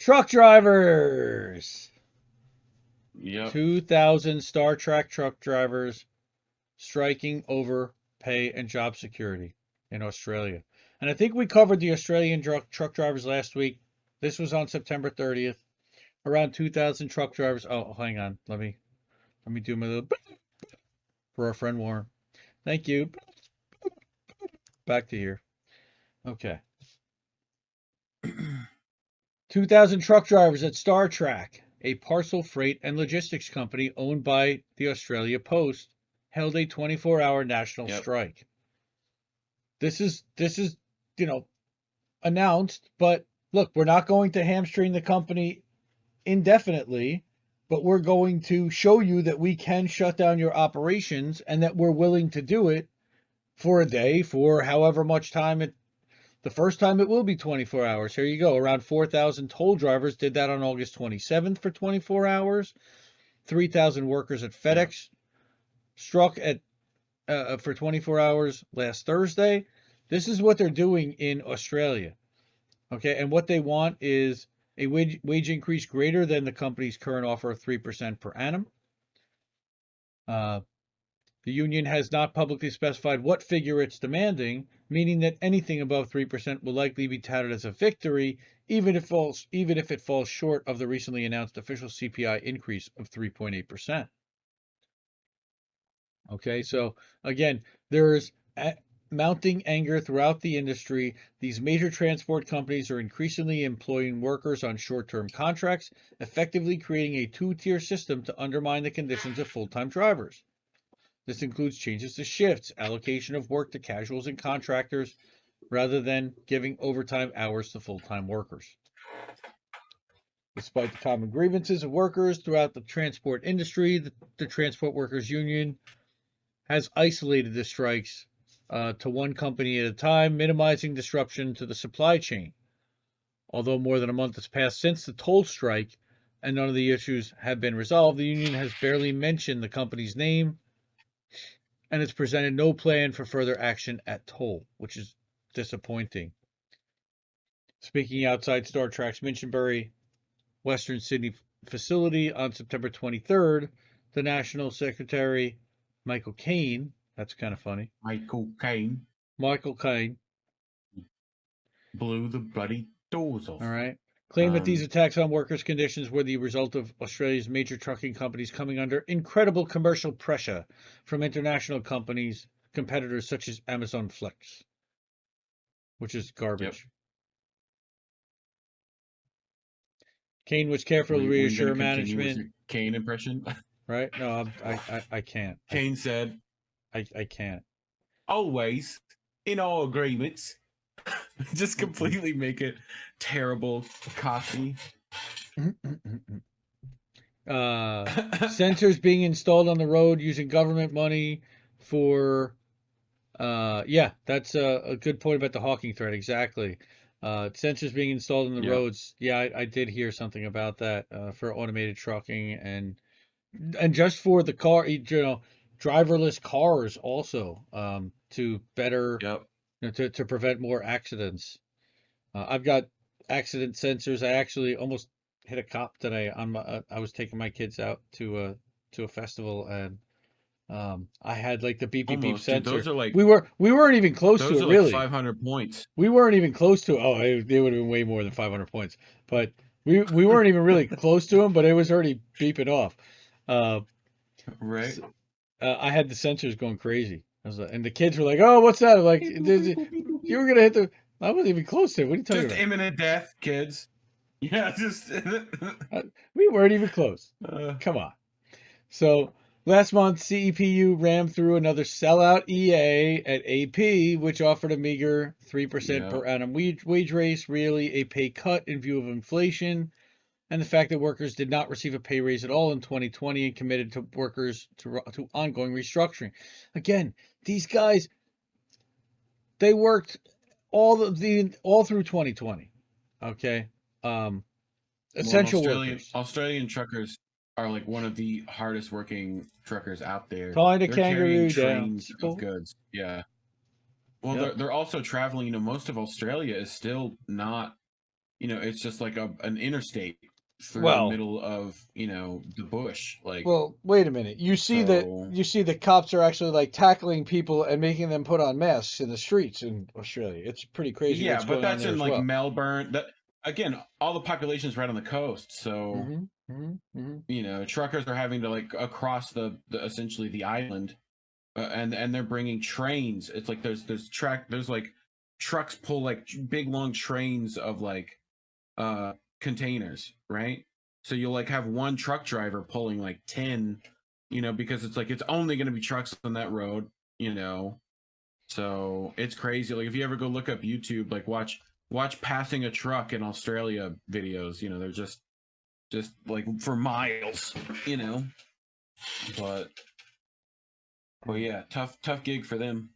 Truck drivers. Yep. 2,000 StarTrack truck drivers striking over pay and job security in Australia. And I think we covered the Australian truck drivers last week. This was on September 30th. Around 2,000 truck drivers. Oh, hang on. Let me do my little for our friend Warren. Thank you. Back to here. Okay. 2,000 truck drivers at StarTrack, a parcel freight and logistics company owned by the Australia Post, held a 24-hour national strike. This is announced, but look, we're not going to hamstring the company indefinitely, but we're going to show you that we can shut down your operations and that we're willing to do it for a day, for however much time it. The first time it will be 24 hours. Here you go. Around 4,000 toll drivers did that on August 27th for 24 hours. 3,000 workers at FedEx struck at for 24 hours last Thursday. This is what they're doing in Australia. Okay, and what they want is a wage increase greater than the company's current offer of 3% per annum. The union has not publicly specified what figure it's demanding, meaning that anything above 3% will likely be touted as a victory, even if it falls short of the recently announced official CPI increase of 3.8%. Okay, so again, there's mounting anger throughout the industry. These major transport companies are increasingly employing workers on short-term contracts, effectively creating a two-tier system to undermine the conditions of full-time drivers. This includes changes to shifts, allocation of work to casuals and contractors, rather than giving overtime hours to full-time workers. Despite the common grievances of workers throughout the transport industry, the Transport Workers Union has isolated the strikes to one company at a time, minimizing disruption to the supply chain. Although more than a month has passed since the toll strike and none of the issues have been resolved, the union has barely mentioned the company's name and has presented no plan for further action at toll, which is disappointing. Speaking outside StarTrack's Minchinbury, Western Sydney facility on September 23rd, the National Secretary, Michael Caine, that's kind of funny. Michael Caine blew the bloody doors off. All right. Claimed that these attacks on workers' conditions were the result of Australia's major trucking companies coming under incredible commercial pressure from international competitors such as Amazon Flex, which is garbage. Yep. Caine was careful to reassure management. With your Caine impression? Right? No, I can't. Caine said, I can't. Always, in all agreements, just completely make it terrible, cocky. Sensors being installed on the road using government money for, yeah, that's a good point about the hawking threat. Exactly. Sensors being installed on the roads. Yeah, I did hear something about that for automated trucking and just for the car, driverless cars also to better, to prevent more accidents. I've got accident sensors. I actually almost hit a cop today. I was taking my kids out to a festival and I had like the beep beep beep sensor. Those are like, we weren't even close to it. Those are like 500 points. We weren't even close to it. Oh, they would have been way more than 500 points. But we weren't even really close to them. But it was already beeping off. Right. So, I had the sensors going crazy. And the kids were like, "Oh, what's that?" I'm like, you were gonna hit the. I wasn't even close to it. What are you talking about? Just imminent death, kids. Yeah, just. We weren't even close. Come on. So last month, CEPU rammed through another sellout EA at AP, which offered a meager 3% per annum wage raise, really a pay cut in view of inflation, and the fact that workers did not receive a pay raise at all in 2020 and committed to workers to ongoing restructuring. Again, these guys, they worked all through 2020. Okay. Essential workers. Australian truckers are like one of the hardest working truckers out there. Calling a kangaroo trains of goods. Yeah. Well, they're also traveling. Most of Australia is still not it's just like an interstate through the Well, middle of, the bush. Like, well, wait a minute. so You see the cops are actually like tackling people and making them put on masks in the streets in Australia. It's pretty crazy yeah, what's but going on that's there in as like well. Melbourne. That again, all the population's right on the coast. So, Hmm. Hmm. Hmm. truckers are having to like across the essentially the island, and they're bringing trains. It's like there's like trucks pull like big long trains of like containers, right? So you'll like have one truck driver pulling like 10, because it's like it's only going to be trucks on that road, you know. So it's crazy. Like if you ever go look up YouTube, like watch passing a truck in Australia videos, they're just like for miles, you know. But yeah, tough gig for them.